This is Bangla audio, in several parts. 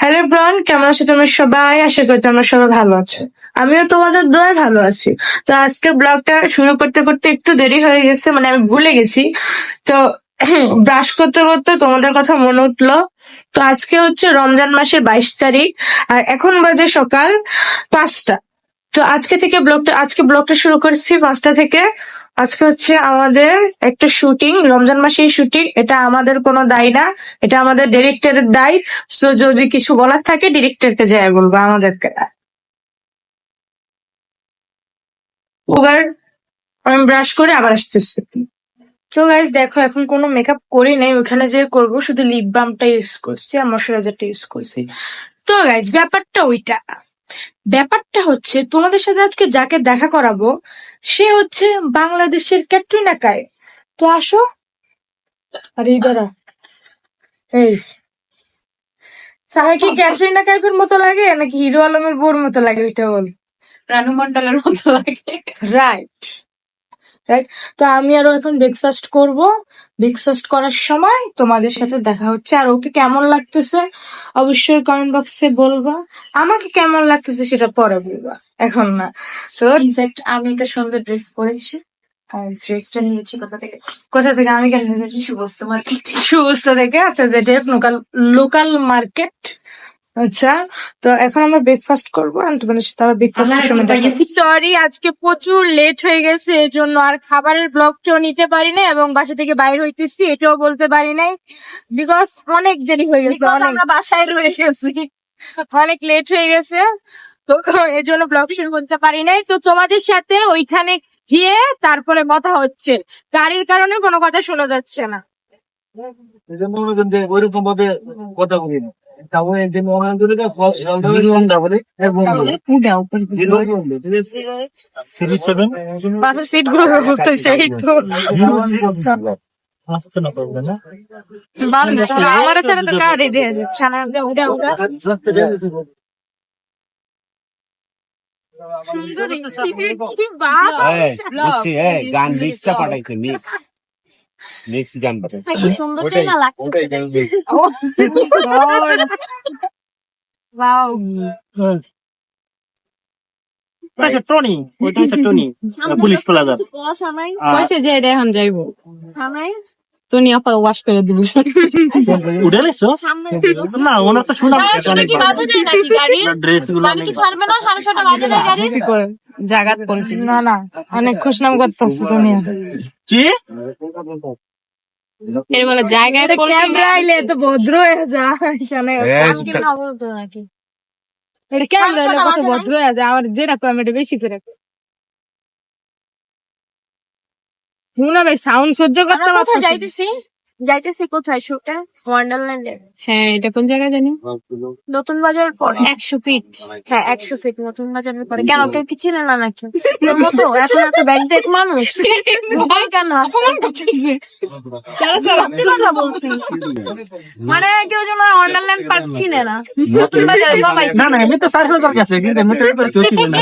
হ্যালো ব্রন, কেমন আছো তোমরা সবাই? আশা করি তোমরা সবাই ভালো আছো। আমিও তোমাদের দয়ায় ভালো আছি। তো আজকে ব্লগটা শুরু করতে করতে একটু দেরি হয়ে গেছে, মানে আমি ভুলে গেছি। তো ব্রাশ করতে করতে তোমাদের কথা মনে উঠলো। তো আজকে হচ্ছে রমজান মাসের 22 তারিখ, আর এখন বাজে সকাল 5টা। তো আজকে ব্লগটা শুরু করছি 5টা থেকে। আজকে হচ্ছে আমাদের একটা শুটিং, রমজান মাসের শুটিং। এটা আমাদের কোনো দায় না, এটা আমাদের ডিরেক্টরের দায়। সো যদি কিছু বলার থাকে ডিরেক্টরকে যাই বলবো, আমাদেরকে না। এবার আমি ব্রাশ করে আবার আসতেছি। তো গাইজ দেখো, এখন কোনো মেকআপ করি নাই, ওখানে যে করবো শুধু লিপ বামটা ইউজ করছি আর ময়শ্চারাইজারটা ইউজ করছি। তো গাইজ ব্যাপারটা হচ্ছে তোমাদের সাথে আজকে যাকে দেখা করাবো সে হচ্ছে বাংলাদেশের ক্যাটরিনা কাইফ। তো আসো। আর এই দাঁড়া, এই চাহে কি ক্যাটরিনা কাইফের মতো লাগে নাকি হিরো আলমের বোর মতো লাগে, ওইটা বল। রানু মন্ডলের মতো লাগে। Right right. তো আমি আরো এখন ব্রেকফাস্ট করব। ব্রেকফাস্ট করার সময় তোমাদের সাথে দেখা হচ্ছে। আর ওকে কেমন লাগতেছে অবশ্যই কমেন্ট বক্সে বলবা। আমাকে কেমন লাগতেছে সেটা পরে বলবা, এখন না। তো ইনফ্যাক্ট আমি একটা সুন্দর ড্রেস পরেছি, আর ড্রেসটা নিয়েছি কোথা থেকে? আমি কেন নিয়েছি? সুবস্ত মার্কেট। সুবস্তা থেকে। আচ্ছা, যেটা লোকাল লোকাল মার্কেট। আচ্ছা, তো এখন আমরা ব্রেকফাস্ট করবো। আমি তোমাদের সাথে আবার ব্রেকফাস্টের সময় দেখা। সরি, আজকে প্রচুর লেট হয়ে গেছে, এজন্য আর খাবারের ব্লগটাও নিতে পারি নাই এবং বাসা থেকে বাইরে হইতেছি এটাও বলতে পারি নাই, বিকজ অনেক দেরি হয়ে গেছে। আমরা বাসায় রয়ে গেছি। অনেক লেট হয়ে গেছে, তো এর জন্য ব্লগ শুরু করতে পারি নাই। তো তোমাদের সাথে ওইখানে গিয়ে তারপরে কথা হচ্ছে। গাড়ির কারণে কোনো কথা শোনা যাচ্ছে না। এই জন্য মনে করেন যে ওইরকম ভাবে কথা বলি না। তারপরে যে মনে করি যে তারপরে সিরিজ 7 বাসের সিট গুলোর অবস্থা সেই তো। আসতে না পারবে না আমার সাথে তো গাড়ি দিয়ে যাচ্ছে না। উঠা উঠা সুন্দরী, কি বাপ! বুঝছি, গান মিক্সটা পাঠাইছে, মিক্স গান পাঠাইছে। কি সুন্দরটাই না লাগছে। ওয়াও, টনি, ওইটা হচ্ছে টনি পুলিশ প্লাজা। কইছে যে এটা এখন যাইবো তো নিয়ে আপা ওয়াশ করে দিব। উঠে নিছো না? ওনার তো শুনলাম কি বাজে যায় নাকি গাড়ি? ড্রেস গুলো গাড়ি কি ছাড়বে না? 6:30 বাজে যায় গাড়ি। জাগাত পল্টি না না, অনেক খুশনাম করতেছে তুমি। কি এর বলে জায়গায় ক্যামেরা আইলে তো ভদ্র হয়ে যায়। নাকি এটা ক্যামেরা আইলে কত ভদ্র হয়ে যায়। আমার যেরকম এটা বেশি করে শুনো ভাই, সাউন্ড সহ্য করতে কোথায় পারতেছি। যাইতেছি কোথায় শুটে? ওয়ান্ডারল্যান্ডে। হ্যাঁ, এটা কোন জায়গায় জানি? নতুন বাজার পরে 100 ফিট। হ্যাঁ, 100 ফিট নতুন বাজারের পরে। কেন, কেউ কি চিনে না নাকি? তোর মতো এখন এত ব্যাংটেক মানুষ ভয় কেন? সত্যি কথা বলছি, মানে কেউ যেন ওয়ান্ডারল্যান্ড পার্ক চিনে না, নতুন বাজারে সবাই না না, এমনি তো 4,000 গেছে, কিন্তু এমনি তো একবার কেউ ছিল না।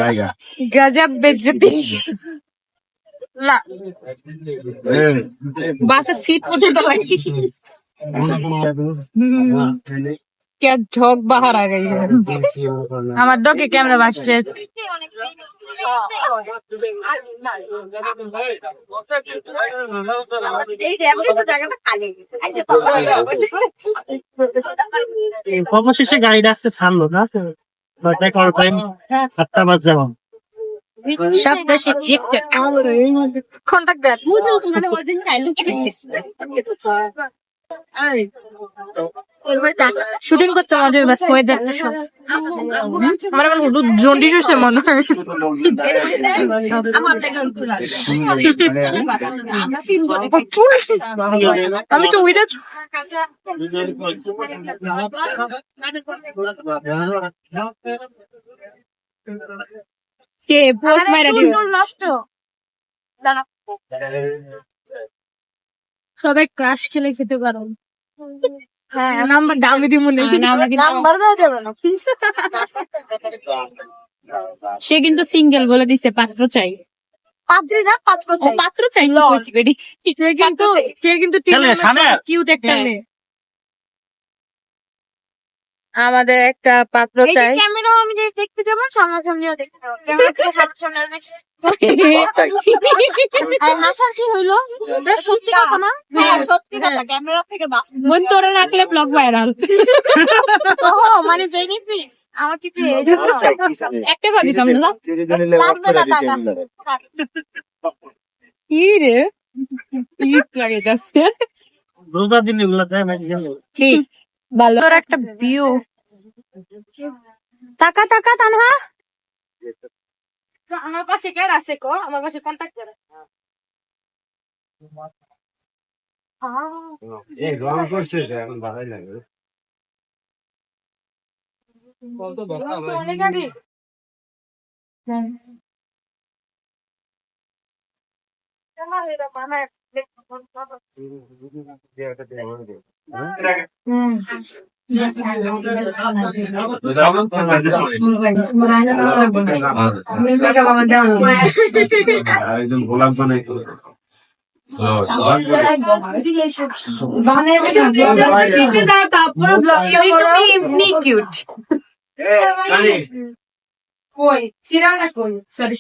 জায়গা গজব বেজ্জতি। না, বাসের সিট পর্যন্ত লাগে। क्या ढोक बाहर आ गई है। আমার ডকে ক্যামেরা বাসছে। অবশেষে গাড়িটা আসতে ছাড়লো না, দেখার টাইম 7টা বাজে। শব্দ শিক্ষিত কন্টাক্ট শুটিং করতে মজা ব্যস্ত হয়ে যাচ্ছে। আমার এখন হুদুদ জন্ডিস হয়েছে মনে হয়। আমি তো উইটা কে পোস্ট মাইরা দিও। নষ্ট। সবাই ক্রাশ খেলে খেতে পারো। হ্যাঁ, নাম্বার দামি দিব না, নাম্বার দেওয়া যাবে না। সে কিন্তু সিঙ্গেল বলে দিছে, পাত্র চাই। পাত্রী না, পাত্র চাই। পাত্র চাই কইছি বেডি। সে কিন্তু কিউট একটা মেয়ে। আমাদের একটা পাত্র এই যে চাই। ক্যামেরাও আমি যে দেখতে যাবো, সামনাসামনিও দেখতে যাবো। ক্যামেরা থেকে সামনাসামনি আরো বেশি। আর হাসার কি হইলো? সত্যি কথা না? হ্যাঁ, সত্যি কথা। ক্যামেরা থেকে বাস্তব। মন তোরে রাখলে ব্লগ ভাইরাল। ও, মানে বেনিফিট আমার কি দিয়ে এই জন্য? একটা করে দিতাম না। লাগবে না টাকা। কি রে ঈদ লাগে যাচ্ছে। রোজার দিন এগুলো দেয় নাকি জানো? ঠিক ভালো। তোর একটা ভিউ। টাকা টাকা তানহা। আমার পাশে কে আছে কো? আমার পাশে কন্টাক্ট করে। এই রং করছে এখন ভালোই লাগে। অনেক আগে। একদম গোলাপ বানাই তারপরে ব্লগ এমনি কিউট। কই চিরানা কই সরি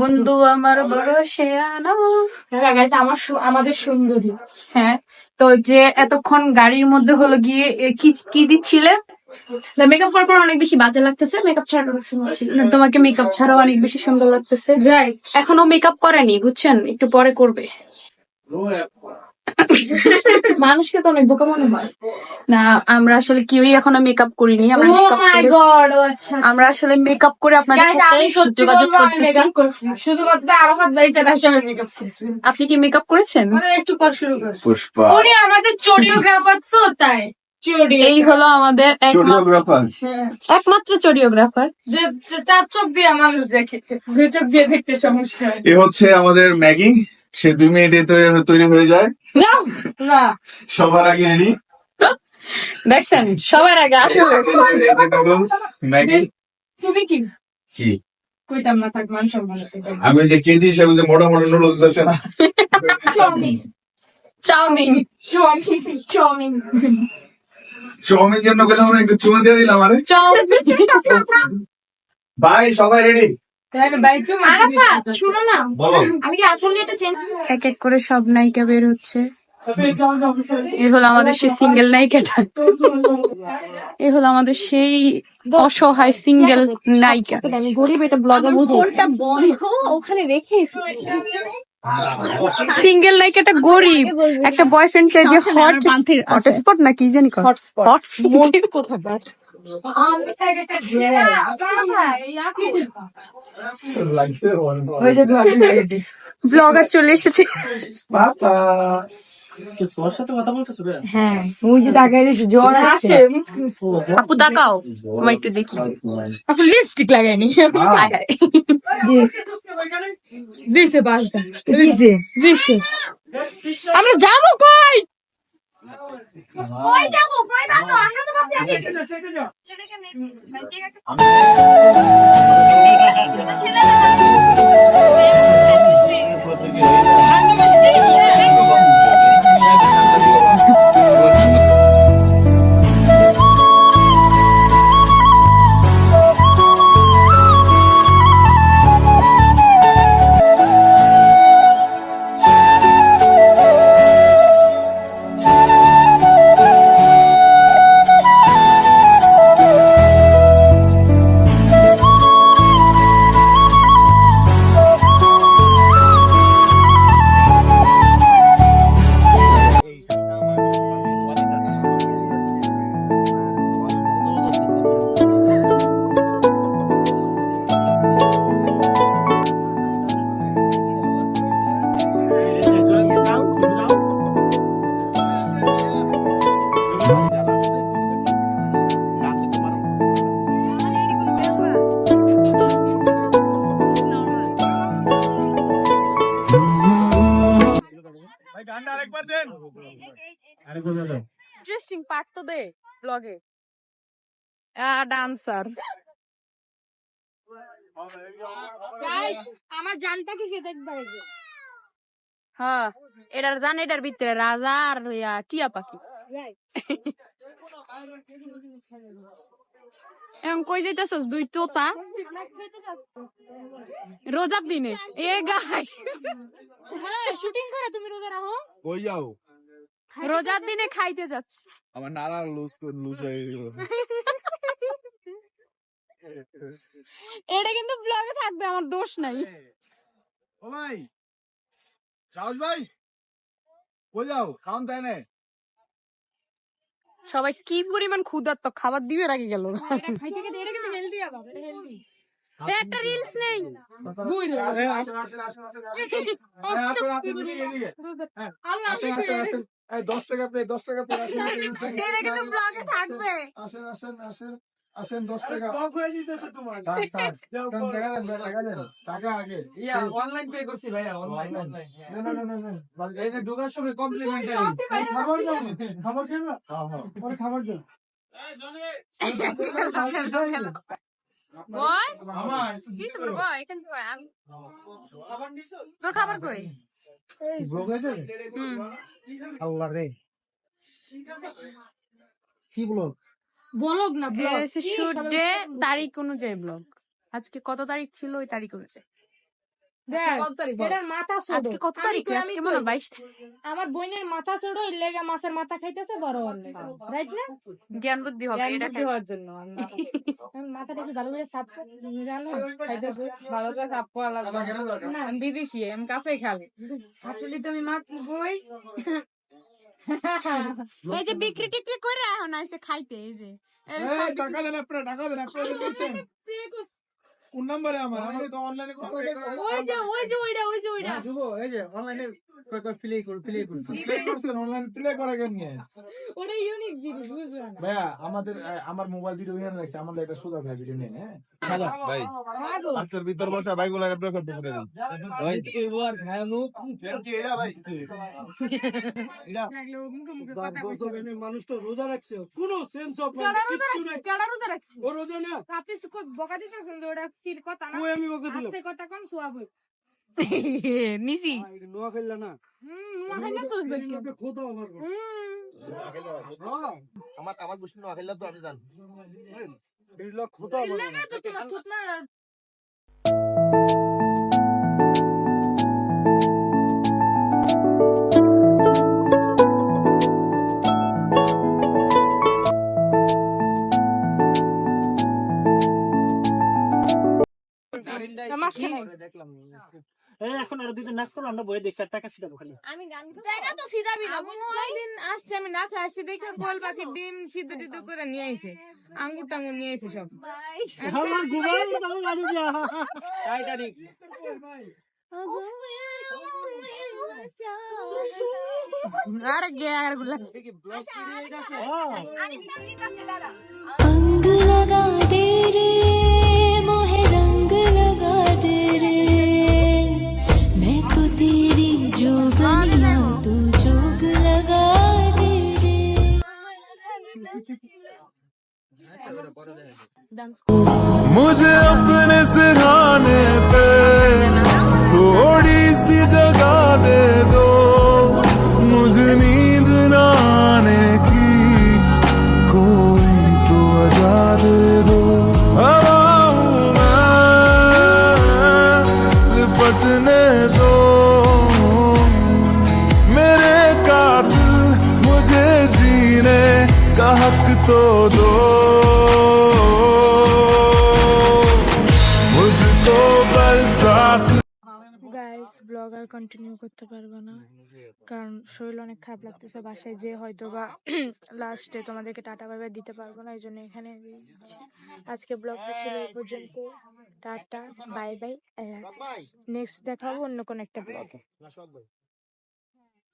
বন্ধু আমার বড় শেয়ানা। হ্যাঁ গাইস আমাদের সুন্দরী। হ্যাঁ তো যে এতক্ষণ গাড়ির মধ্যে হলো গিয়ে কি কি দিচ্ছিলে? মেকআপ করার পর অনেক বেশি বাজে লাগতেছে, মেকআপ ছাড়া অনেক সুন্দর ছিল। না, তোমাকে মেকআপ ছাড়াও অনেক বেশি সুন্দর লাগতেছে। রাইট, এখনো মেকআপ করেনি বুঝছেন, একটু পরে করবে। মানুষকে তো অনেক বোকা মনে হয় না। আমরা আসলে কেউই এখনো মেকআপ করিনি। আমরা আমরা আসলে মেকআপ করে আপনাদের সাথে যোগাযোগ করতেছি। শুধুমাত্র আরাফাত ভাই ছাড়া আসলে মেকআপ করছি। আপনি কি মেকআপ করেছেন? একটু পর শুরু করব। পুষ্পা উনি আমাদের চরিওগ্রাফার তো তাই। এই হলো আমাদের কোরিওগ্রাফার। একমাত্র চরিওগ্রাফার যে চার চোখ দিয়ে মানুষ দেখে, দুই চোখ দিয়ে দেখতে সমস্যা হয়। এ হচ্ছে আমাদের ম্যাগি, সে 2 মিনিটে তৈরি হয়ে যায়। না সবার আগে রেডি দেখছেন সবার আগে আসলে ম্যাগি। তুমি কি কি কইতাম না, থাক মান সম্মান আছে। আমি যে কেজি হিসাবে যে মোটা মোটা নুডলস আছে না, চাউমিন চাউমিন চাউমিন জন্য গেলে আমরা একটু চুমা দিয়ে দিলাম। আরে চাউমিন ভাই সবাই রেডি? আরাফাত, শুনো না। বলো। আমি কি আসলে এটা চেঞ্জ এক এক করে সব নায়িকা বের হচ্ছে। এ হলো আমাদের সেই সিঙ্গেল নায়িকাটা। এ হলো আমাদের সেই অসহায় সিঙ্গেল নায়িকা। আমি গরিব, এটা ব্লগে ফোনটা বন্ধ ওখানে রেখে সিঙ্গেল নায়িকাটা গরিব, একটা বয়ফ্রেন্ড চাই যে হটস্পট না কি জানি হটস্পট কোথাকার। ব্লগার চলে এসেছে। ওর সাথে কথা বলতেছো রে? হ্যাঁ ওই যে তাকাই জ্বর আসছে। আপু তাকাও, আমার একটু দেখি। আপু লিপস্টিক লাগাইনি। দিছে বাসটা দিছে। আমরা যাবো কই? কই যাবো? কই না তো, আমরা তো ভাবছি আগে ইন্টারেস্টিং পার্ট তো দে ব্লগে। ডান্সার গাইস, আমার জানটাকে খেতে দেখবে। হ্যাঁ এটার জান, এটার ভিতরে রাজা আর টিয়া পাখি। এখন কই যাইতাছস দুই তোতা রোজার দিনে এ গাইস হ্যাঁ শুটিং করে তুমি রোজা রাখো কই যাও রোজার দিনে খাইতে যাচ্ছি আমার নাড়া লুজ হয়ে গেল এটা কিন্তু ব্লগে থাকবে আমার দোষ নাই ও ভাই রাউস ভাই কই যাও খাওন তাই না সবাই কি পরিমাণ ক্ষুধার্ত খাবার দিবে রাখি গেল একটা রিলস নেই এই 10 টাকা প্লেট 10 টাকা প্লেট আসেন এটা কিন্তু ব্লগে থাকবে আসেন আসেন আসেন আসেন 10 টাকা হয়ে যেতেছে তোমার টাকা আগে অনলাইন পে করছি ভাইয়া অনলাইন না না না না না এই যে ঢোকার সময় কমপ্লিমেন্টারি খাবার দাও খাবার খেয়ে না পরে খাবার দাও বয় আমার কি তোর বয় এখান থেকে খাবার নিছো তোর খাবার কই ব্লগ আছে আল্লাহ রে কি ব্লগ ব্লগ না ব্লগ শুট ডে তারিখ অনুযায়ী ব্লগ আজকে কত তারিখ ছিল ওই তারিখ অনুযায়ী দেখ এটার মাথা ছোট আজকে কত তারিখ আজকে মনে হয় 22 আমার বোনের মাথা ছোট এর লেগে মাছের মাথা খাইতেছে বড় হওয়ার লেগে রাইট না জ্ঞান বুদ্ধি হবে এটা খাই হওয়ার জন্য আমি মাথাটা কি ভালো করে সাফ করে জানো খাইতেছে ভালো করে সাফ করা লাগবে না আমি বিদেশি আমি কাছেই খালি আসলে তো আমি মাছ বই এই যে বিক্রি টিক্রি করে এখন আইছে খাইতে এই যে এই সব টাকা দেন আপনারা টাকা দেন আপনারা দিয়েছেন কোন নম্বরে আমার আমি তো অনলাইনে করতে ওই যে ওইটা শুভ এই যে অনলাইনে কয় প্লে করছেন অনলাইন প্লে করে কেন নিয়ে ওটা ইউনিক জিনিস বুঝছো না ভাইয়া আমাদের আমার মোবাইল ভিডিও নিয়ে লাগছে আমাদের একটা সুদা ভাই ভিডিও নিয়ে হ্যাঁ ভাই আপনার ভিতর বসা ভাইগুলো একটা করতে করে দেন ভাই এবার খায়ামু কি এরা ভাই এরা মানুষ তো রোজা রাখছে কোনো সেন্স অফ কিচ্ছু নাই কেডা রোজা রাখছি ও রোজা না আপনি তো কই বকা দিতেছেন যে ওটা সির কথা না কই আমি বকে দিলাম আস্তে কথা কম শুয়াবো নিসি নোয়া খেললা না মাথায় না তো লোকে খোদা আমার আমার আমার গোষ্ঠী নো আখিলা তো আমি জান এই লোক খোদা আমার না তো তোমার থুত না দেখলাম এই এখন আর দুইজন নাচ করো আমরা বইয়ে দেখি আর টাকা ছিটাবো খালি আমি গান জায়গা তো সিধাবি না দিন আসছে আমি না খাই আসছি দেখে গোল পাখি ডিম সিদ্ধ টিদ্ধ করে নিয়ে আইছে আঙ্গুর টাঙ্গুর নিয়ে আইছে সব আমার গুগল তাও জানি না টাইটানিক আরে গে আর গুলা কি ব্লগ ক্রিয়েট আছে अंग लगा दे रे मोहे रंग लगा दे रे मैं तो तेरी जोगनिया तू जोग लगा दे रे मुझे अपने सिरहाने पे थोड़ी सी जगह दे दो मुझे नींद न आने की कोई तो वजह दे दो हवाओं में लिपटने दो मेरे कातिल मुझे जीने का हक तो दो मुझको बरसात গাইস ব্লগ আর কন্টিনিউ করতে পারবো না কারণ শরীর অনেক খারাপ লাগতেছে বাসায় যে হয়তো বা লাস্টে তোমাদেরকে টাটা বাই বাই দিতে পারবো না এই জন্য এখানে দিচ্ছি। আজকে ব্লগটা ছিল এই পর্যন্ত টাটা বাই বাই নেক্সট দেখাবো অন্য কোন একটা ব্লগে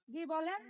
কি বলেন